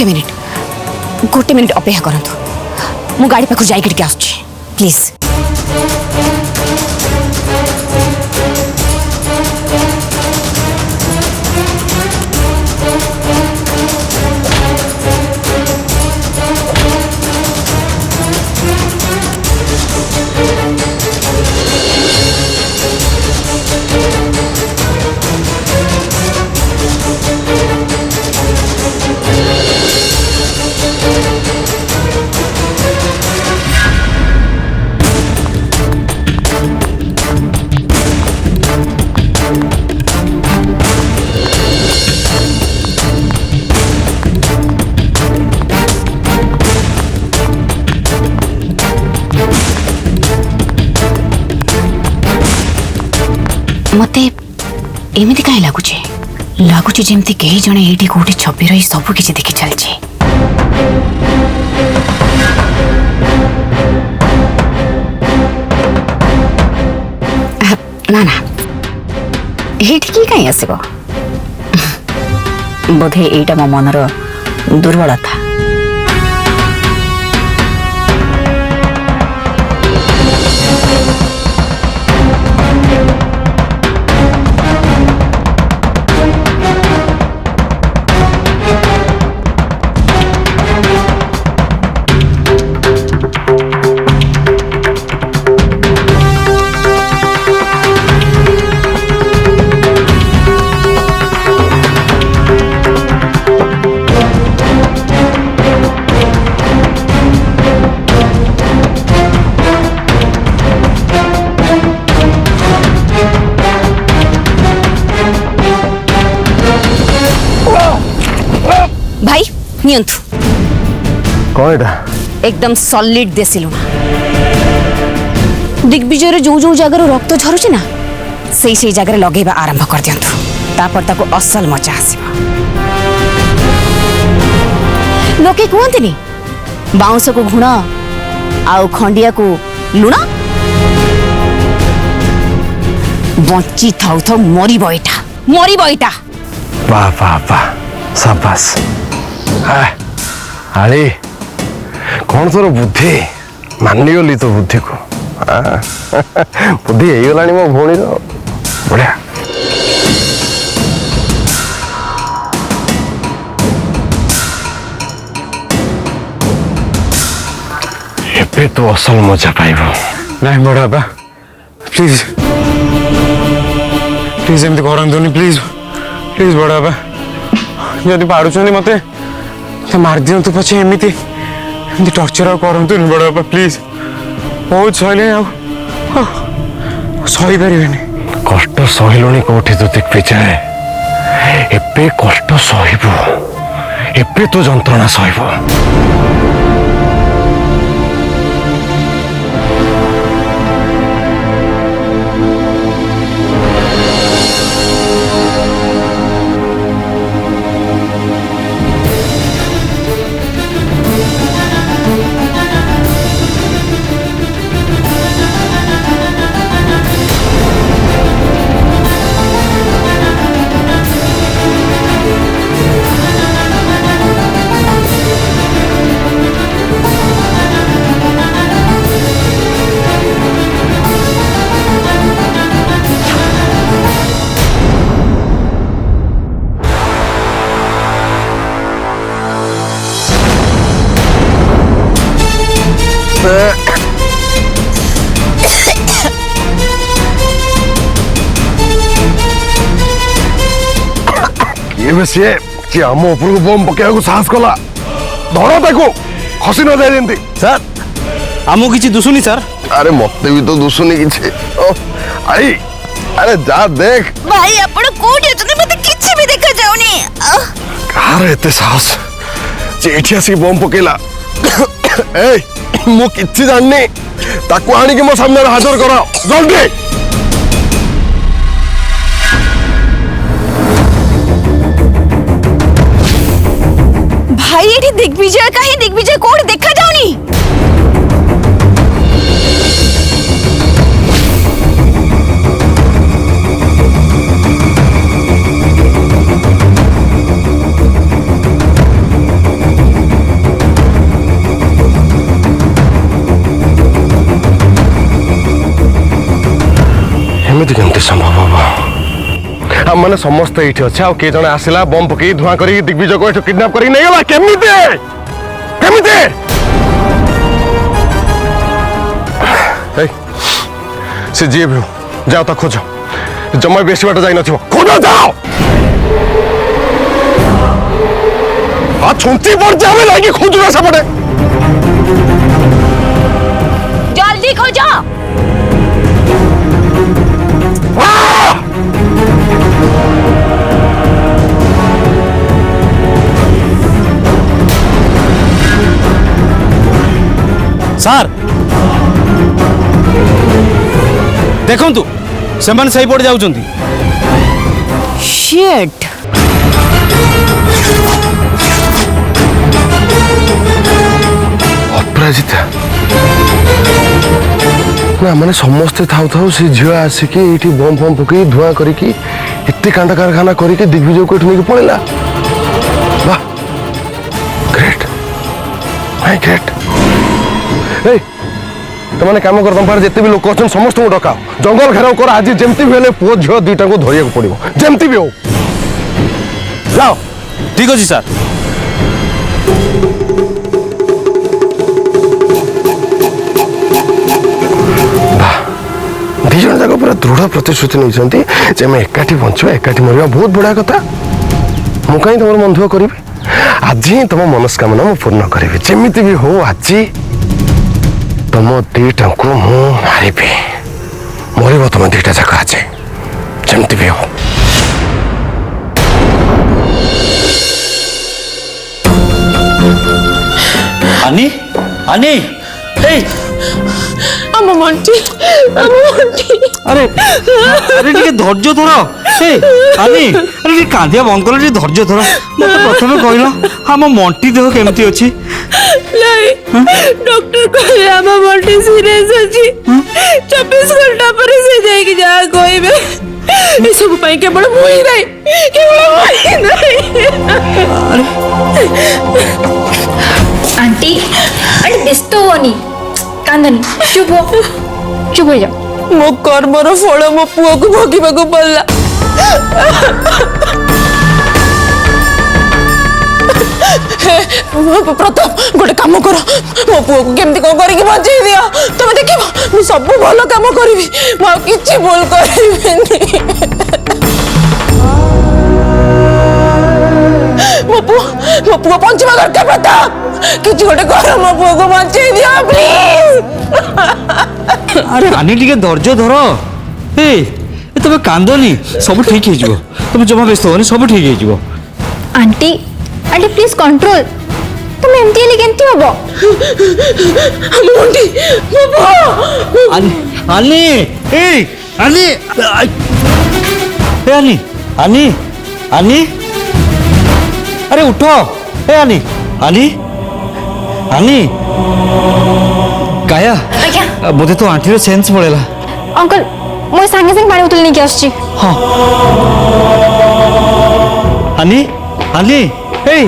गोटे मिनिट अपेक्षा करंतु मु गाड़ी पाखु जाई के आसुची प्लीज। मते एमती कहीं लगुच जमती कई जने ये कौटी छपी रही सब किसी देखी चलছে। ना ना ये कहीं आसब बोधे यहीटा मो मनर दुर्बलता। भाई नियंतु कौन एकदम सॉलिड देसी लुण दिग्विजय जो जो जगार रक्त झरुची ना से जगह लगेबा आरंभ कर दियंतु तापर ताको असल मजा आसीबो। लोके कहते बाउंस को घुण आउ खंडिया को लुण बंची थाउ थाउ मरिबो एटा। वाह वाह वाह शाबाश आली कौन तोर बुद्धि मानिगली तो बुद्धि को बुद्धि हो गलानी मो भौणी बढ़िया। एबे तो असल मजा पाइब नहीं बड़ा बा प्लीज प्लीज एमती करंतुनी प्लीज प्लीज बड़ा बा जदि पारुछन्ती मते तो मार दियंतु पछे एमिति टर्चर करंतुनी बड़ा बा प्लीज बहुत सहले सही पारे कष्ट सहलुनी कौटी तो दिग्विजय एबे कष्ट सहबो एबे तो जंत्रणा सहबो। सी आम उपर को बम पकड़ साहस कला धर ताको खसी न जाए सर आमको किसी दुसुनी सर। अरे मत भी तो दुसुनी किसी आई अरे जा देख भाई आपण कोठी अछन मते किछि भी देखा जाउनी कार एते साहस जे एठी आसी बम पकेला ए मु किछि जाननी ताको आनी के मो सामने हाजिर करा जल्दी। भाई ये दिग्विजय का ही दिग्विजय कोड देखा जाउनी मैंने समस्त ये अच्छे आ किए जने आसला बम पकई धुआं कर दिग्विजय को किडनाप कर नहीं गला केमिते केमिते से जी भी जाओ ता खोज जमा बेसी बाट जाई नथिबो खोज जाओ आ छुंती पड़ जावे लागी खोजुरा सपटे जल्दी खोजो। ସାର୍ ଦେଖନ୍ତୁ ସେମାନେ ସେଇପଟେ ଯାଉଛନ୍ତି। शिट। अपराजिता ना मैंने समस्ते थाउ थाउ से झील आसिकी ये बम फम पकई धुआं करके इतने कांड कारखाना करके दिग्विजय को नहीं पड़ेगा वाह ग्रेट हाय ग्रेट तुमने काम कर तुम जिते भी लोक अच्छा समस्त को डकाओ जंगल घेराव कर आज जमती भी हेले पुओ झील दुईटा को धरिया पड़ो जमती भी हो जाओ ଠିକ ଅଛି ସାର୍। दी जन जाक पूरा दृढ़ प्रतिश्रुति नहीं एकाठी बंचा एकाठी मरवा बहुत बड़ा कथा मु कहीं तुम मन दुख करी आज ही तुम मनस्कामना मु पूर्ण करी जमीती भी हो आज तुम दीटा को मु मारि मरब तुम दीटा जाक आज जमती भी हो আনি আনি এই ଆମ ମଣ୍ଟି আরে আরে ଟିକେ ଧୈର୍ଯ୍ୟ ଧର ଏ ଆନି ଆରେ ଟିକେ କାନ୍ଦିଆ ବନ୍ଦ କର ଟିକେ ଧୈର୍ଯ୍ୟ ଧର ମତେ ପ୍ରଥମେ କହିଲ ଆମ ମଣ୍ଟି ଦେହ କେମିତି ଅଛି? डॉक्टर कहले आमा मल्टी सीरियस अछि 24 घंटा पर से जाई जा कहबे ए सब पई केवल मोई नाही केवल मोई नाही आंटी आंटी व्यस्त होनी कांदनी चुप हो जा मो कर्मर फल मो पुओ को भोगिबा को पड़ला प्रताप गोटे काम कर मो पुओ को केमती को करके बचाई दिया तुम देखिबो मु सब भलो काम करबी मो किछि भूल करबिनी मो पुओ पंचमा दरकार प्रताप किछि गोटे कर मो पुओ को बचाई दिया प्लीज আরে আনি ଟିକେ ଧୈର୍ଯ୍ୟ ଧର ଏ ତମେ କାନ୍ଦନି ସବୁ ଠିକ ହେଇଯିବ ତମେ ଜମା ବ୍ୟସ୍ତ ହବନି ସବୁ ଠିକ ହେଇଯିବ। आंटी आंटी प्लीज कंट्रोल तुम एमती हेली केमती हबो मुंडी मो पुओ আনি আনি এই আনি এ আনি আনি আনি আরে উঠো এ আনি আনি আনি কায়া आज्ञा बोधे तो आंटीर सेंस पड़ेला अंकल मो संगे संगे पानी बोतल लेके आछी हाँ आनी आनी ए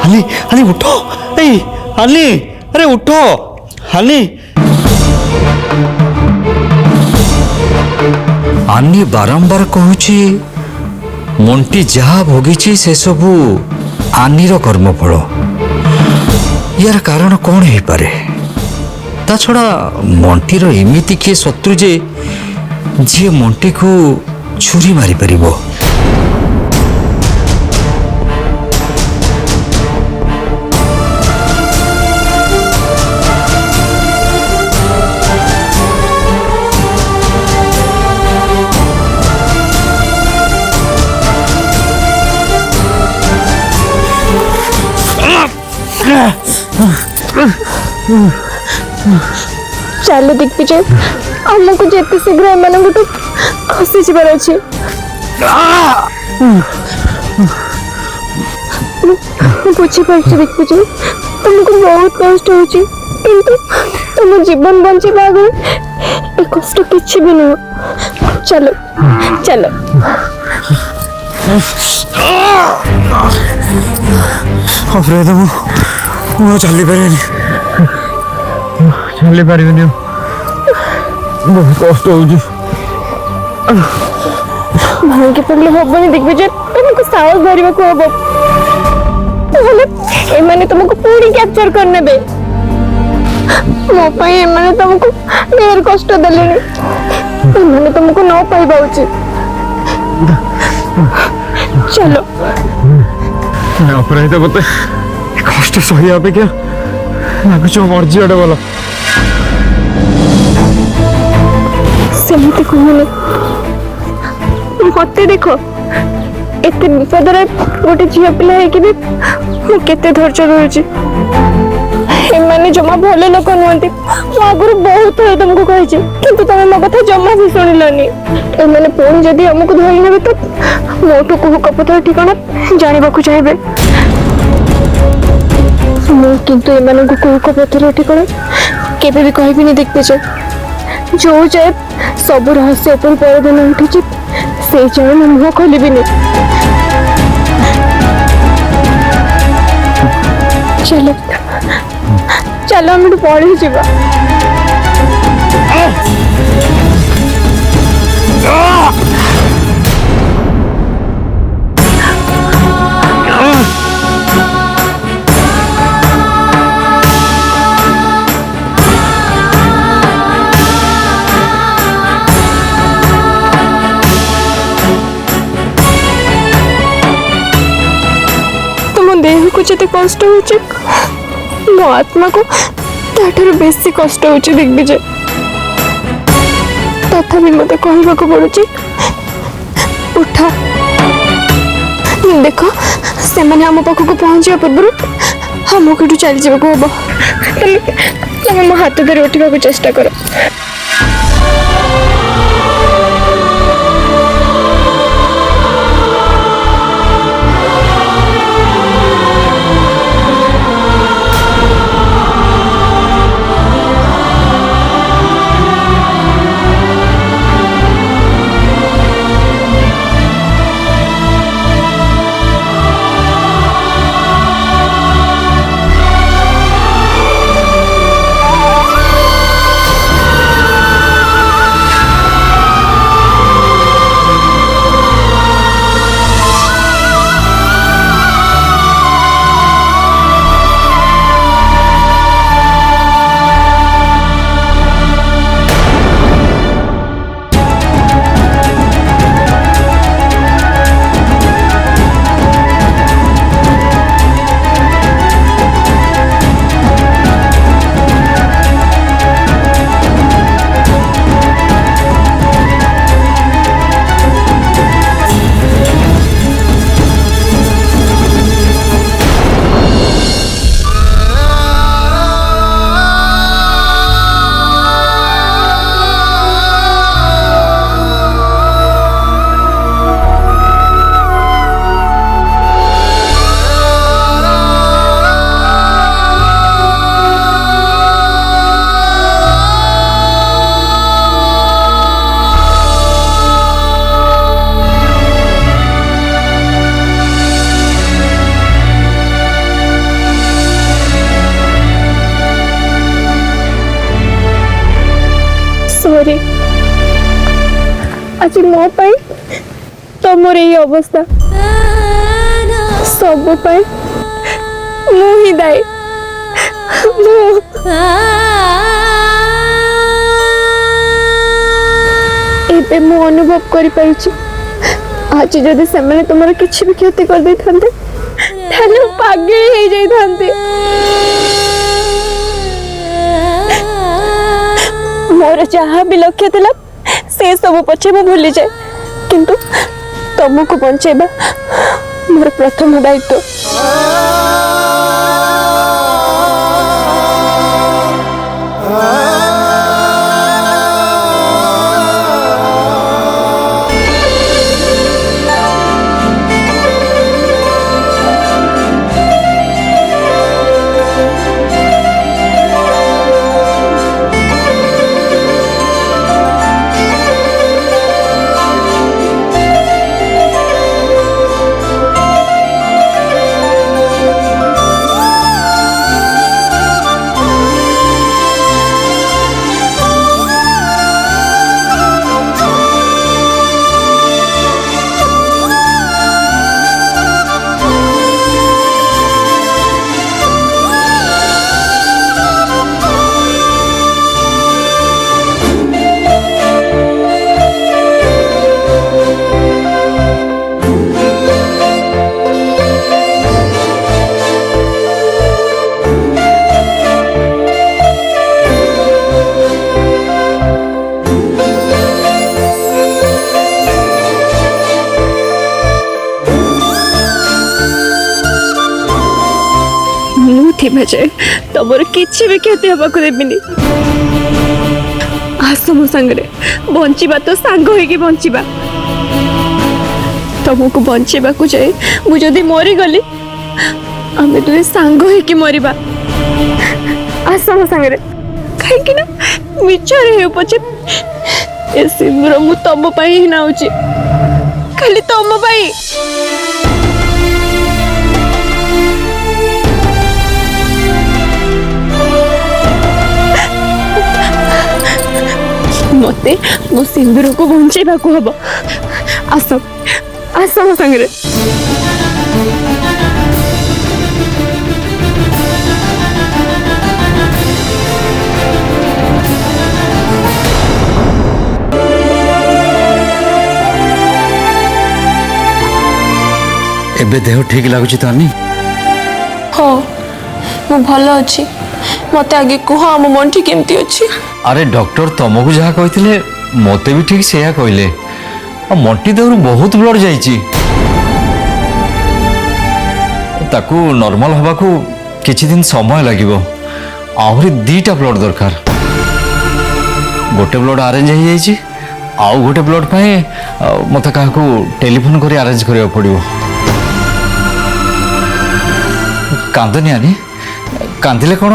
आनी आनी उठो ए आनी अरे उठो आनी आनी बारंबार कहूची मंटी जहा भोगी से सबू आनीर कर्मफल यार कारण कौन है पारे ता छड़ा मंटीर एमिति किए शत्रु जे जी मंटी को छुरी मारी परिबो चलो दिग्विजय आमको जिते शीघ्र एम खसी जबार अच्छे बुझीपार दिग्विजय तुमको बहुत कष्ट हो तुम जीवन बंचा आगे ये कष्ट किसी भी नुह चलो चलो चली पारे चली पारे बहुत कष्ट हो ଭାଙ୍ଗି ପଡ଼ିଲେ ହବନି ଦିଗ୍ବିଜୟ, ତମକୁ ସାହସ ଧରିବାକୁ ହବ, ନହେଲେ ଏମାନେ ତମକୁ ପୁଣି କ୍ୟାପଚର କରିନେବେ। ମୋ ପାଇଁ ଏମାନେ ତମକୁ ଢେର କଷ୍ଟ ଦେଲେଣି, ଏମାନେ ତମକୁ ନ ପାଇବା ଉଚିତ। ଚାଲ। ଅପରାଜିତା, ମତେ କଷ୍ଟ ସହିବା ଅପେକ୍ଷା ଲାଗୁଛି ମୋ ମର୍ଜିବାଟା ଭଲ। ସେମିତି କୁହନି, ମତେ ଦେଖ, ଏତେ ବିପଦରେ ଗୋଟେ ଝିଅ ପିଲା ହେଇକି ବି ମୁଁ କେତେ ଧୈର୍ଯ୍ୟ ଧରୁଛି। ଏମାନେ ଜମା ଭଲ ଲୋକ ନୁହନ୍ତି, ମୁଁ ଆଗରୁ ବହୁତ ଥର ତମକୁ କହିଛି, କିନ୍ତୁ ତମେ ମୋ କଥା ଜମା ବି ଶୁଣିଲନି। ଏମାନେ ପୁଣି ଯଦି ଆମକୁ ଧରି ନେବେ ତ ମୋଠୁ କୋଉ କପଥର ଠିକଣା ଜାଣିବାକୁ ଚାହିଁବେ। ମୁଁ କିନ୍ତୁ ଏମାନଙ୍କୁ କୋଉ କପଥର ଠିକଣା କେବେ ବି କହିବିନି ଦିଗ୍ବିଜୟ। ଯୋଉ ଯାଏ ସବୁ ରହସ୍ୟ ଉପରେ ପରଦିନ ଉଠିଛି ସେଇ ଯାଏ ମୁଁ ମୁହଁ ଖୋଲିବିନି। ଚାଲ ଚାଲ ଆମେ ଏଠୁ ପଳେଇ ଯିବା। तुम देह को जिते कष्ट हो मो आत्मा को ताठार बेसी कष्ट हो दिग्विजय। तथापि मत कहवा पड़ुची, उठ देख से आम पाखक पहुंचा पूर्व आमको ये चली जावा हम। तुम मो हाथ धरी उठा चेष्टा कर। सॉरी आज मो पाई तुमर ये अवस्था सब पाई मु ही दायी। एबे मु अनुभव करि पारुछि आज जदि से तुमर किछि भी क्षति कर दे थांते ताले पागल हे जाई थांते। मोर जहाँ भी लक्ष्य थिला से सब पछे मु भूली जाए, किंतु तुमको बंचेबा मोर प्रथम दायित्व। ଥିବା ଯାଏ ତମର କିଛି ବି କ୍ଷତି ହେବାକୁ ଦେବିନି। ଆସ ମୋ ସାଙ୍ଗରେ ବଞ୍ଚିବା ତ ସାଙ୍ଗ ହେଇକି ବଞ୍ଚିବା। ତମକୁ ବଞ୍ଚେଇବାକୁ ଯାଇ ମୁଁ ଯଦି ମରିଗଲି ଆମେ ଦୁହେଁ ସାଙ୍ଗ ହେଇକି ମରିବା। ଆସ ମୋ ସାଙ୍ଗରେ, କାହିଁକି ନା ମିଛରେ ହେଉ ପଛେ ଏ ସିନ୍ଦୁର ମୁଁ ତମ ପାଇଁ ହିଁ ନାଉଛି, ଖାଲି ତମ ପାଇଁ। ମତେ ମୋ ସିନ୍ଦୁରକୁ ବଞ୍ଚେଇବାକୁ ହବ। ଆସ ଆସ ମୋ ସାଙ୍ଗରେ। ଏବେ ଦେହ ଠିକ ଲାଗୁଛି ତ ଆନି? ହଁ ମୁଁ ଭଲ ଅଛି। ମତେ ଆगे କୁହ ଆମ ମଣ୍ଟି କେମିତି ଅଛି? ଆରେ ଡକ୍ଟର ତମକୁ ଯାହା କହିଥିଲେ ମତେ ବି ଠିକ ସେଇଆ କହିଲେ। ଆଉ ମଣ୍ଟି ଦେହରୁ ବହୁତ ବ୍ଲଡ ଯାଇଛି। ତାକୁ ନର୍ମାଲ ହବାକୁ କିଛି ଦିନ ସମୟ ଲାଗିବ। ଆହୁରି 2ଟା ବ୍ଲଡ ଦରକାର। ଗୋଟେ ବ୍ଲଡ ଆରେଞ୍ଜ ହେଇଯାଇଛି, ଆଉ ଗୋଟେ ବ୍ଲଡ ପାଇଁ ମତେ କାହାକୁ ଟେଲିଫୋନ କରି ଆରେଞ୍ଜ କରିବାକୁ ପଡ଼ିବ। କାନ୍ଦନି ଆନି, କାନ୍ଦିଲେ କ'ଣ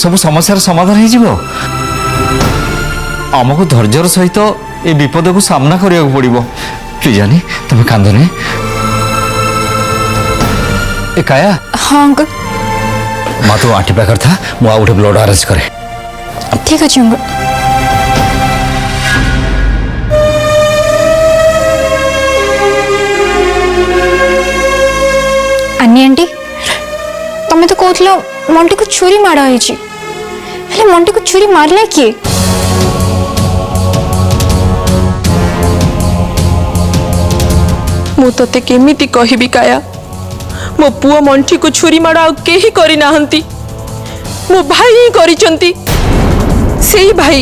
ସବୁ ସମସ୍ୟାର ସମାଧାନ ହେଇଯିବ? ଆମକୁ ଧୈର୍ଯ୍ୟର ସହିତ ଏ ବିପଦକୁ ସାମ୍ନା କରିବାକୁ ପଡ଼ିବ। ପ୍ଲିଜ ଆନି ତମେ କାନ୍ଦନି। ଏ କାୟା। ହଁ ଅଙ୍କଲ। ମା ତୁ ଆଣ୍ଟି ପାଖରେ ଥା, ମୁଁ ଆଉ ଗୋଟେ ବ୍ଲଡ ଆରେଞ୍ଜ କରେ। ଠିକ ଅଛି ଅଙ୍କଲ। ଆନି ଆଣ୍ଟି, ତମେ ତ କହୁଥିଲ ମଣ୍ଟିକୁ ଛୁରୀ ମାଡ଼ ହେଇଛି, ହେଲେ ମଣ୍ଟିକୁ ଛୁରୀ ମାରିଲା କିଏ? ମୁଁ ତତେ କେମିତି କହିବି କାୟା, ମୋ ପୁଅ ମଣ୍ଟିକୁ ଛୁରୀ ମାଡ଼ ଆଉ କେହି କରିନାହାନ୍ତି। ମୋ ଭାଇ ହିଁ କରିଛନ୍ତି। ସେଇ ଭାଇ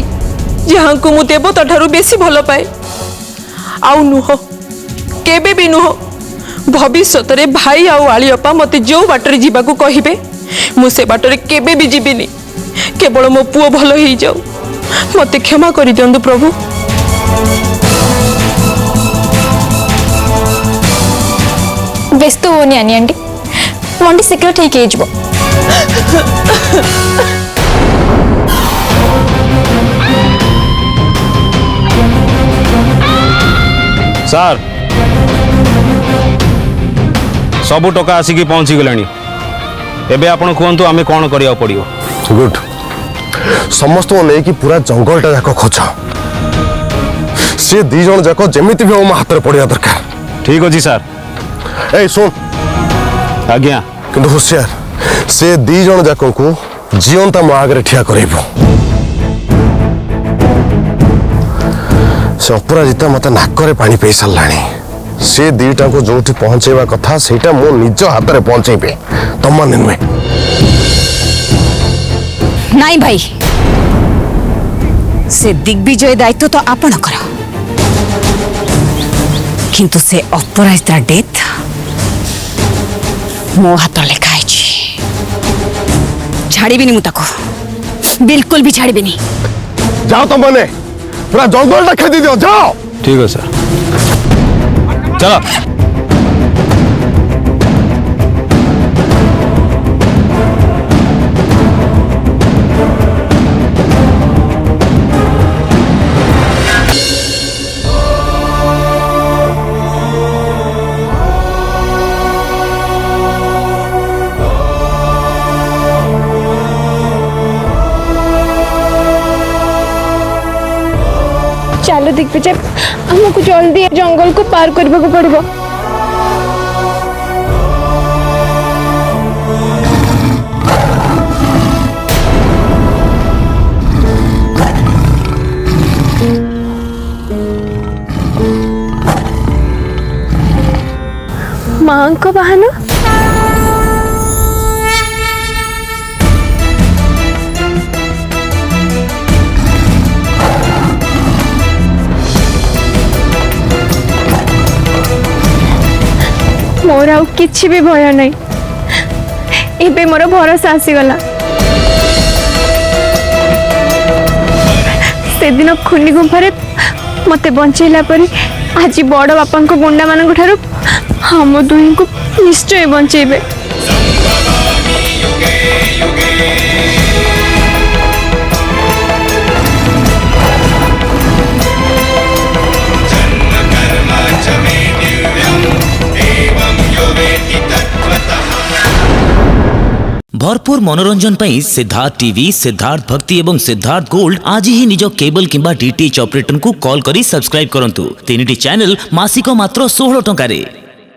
ଯାହାଙ୍କୁ ମୁଁ ଦେବତା ଠାରୁ ବେଶୀ ଭଲ ପାଏ। ଆଉ ନୁହଁ, କେବେ ବି ନୁହଁ। ଭବିଷ୍ୟତରେ ଭାଇ ଆଉ ଆଳିଅପା ମତେ ଯୋଉ ବାଟରେ ଯିବାକୁ କହିବେ ମୁଁ ସେ ବାଟରେ କେବେ ବି ଯିବିନି। କେବଳ ମୋ ପୁଅ ଭଲ ହେଇଯାଉ। ମତେ କ୍ଷମା କରିଦିଅନ୍ତୁ ପ୍ରଭୁ। ବ୍ୟସ୍ତ ହୁଅନି ଆନି ଆଣ୍ଟି, ମଣ୍ଟି ଶୀଘ୍ର ଠିକ ହେଇଯିବ। ସାର୍, ସବୁ ଟଙ୍କା ଆସିକି ପହଞ୍ଚି ଗଲାଣି। ଏବେ ଆପଣ କୁହନ୍ତୁ ଆମେ କ'ଣ କରିବାକୁ ପଡ଼ିବ? ଗୁଡ୍। ସମସ୍ତଙ୍କୁ ନେଇକି ପୁରା ଜଙ୍ଗଲଟା ଯାକ ଖୋଜ। ସେ 2 ଜଣ ଯାକ ଯେମିତି ବି ମୋ ହାତରେ ପଡ଼ିବା ଦରକାର। ଠିକ୍ ଅଛି ସାର୍। ଏଇ ଶୁଣ, ଆଜ୍ଞା। କିନ୍ତୁ ହୁସିଆର, ସେ 2 ଜଣ ଯାକଙ୍କୁ ଜିଅନ୍ତା ମୋ ଆଗରେ ଠିଆ କରାଇବ। ସେ ଅପରାଜିତା ମତେ ନାକରେ ପାଣି ପିଇ ସାରିଲାଣି। ସେ 2ଟାଙ୍କୁ ଯୋଉଠି ପହଞ୍ଚେଇବା କଥା ସେଇଟା ମୁଁ ନିଜ ହାତରେ ପହଞ୍ଚେଇବି, ତମମାନେ ନୁହେଁ। ନାଇଁ ଭାଇ, ସେ ଦିଗ୍ବିଜୟ ଦାୟିତ୍ୱ ତ ଆପଣଙ୍କର, କିନ୍ତୁ ସେ ଅପରାଜିତାର ଡେଥ୍ ମୋ ହାତ ଲେଖା ହେଇଛି। ଛାଡ଼ିବିନି ମୁଁ ତାକୁ, ବିଲକୁଲ ବି ଛାଡ଼ିବିନି। ଯାଅ ତମମାନେ, ପୁରା ଜଙ୍ଗଲଟା ଖେଦି ଦିଅ, ଯାଅ। ଠିକ୍ ଅଛି ସାର୍, ଚାଲ। चलो दिग्विजय, हमको जल्दी जंगल को पार करने को पड़ेगा। मां को बहाना मोर आउ किछि भी भय नहीं। एबे मोर भरोसा आसीगला से दिन खुनी गुंफारे मते बंचैला पर आज बड़ बापा गुंडा मान ठार हम दुही को निश्चय बंचेबे। भरपूर मनोरंजन पई सिद्धार्थ टीवी, सिद्धार्थ भक्ति एवं सिद्धार्थ गोल्ड आज ही निज केबल किंबा डीटीएच ऑपरेटर को कॉल करी सब्सक्राइब करंतु। 3टी चैनल मासिक मात्र 16 टंका रे।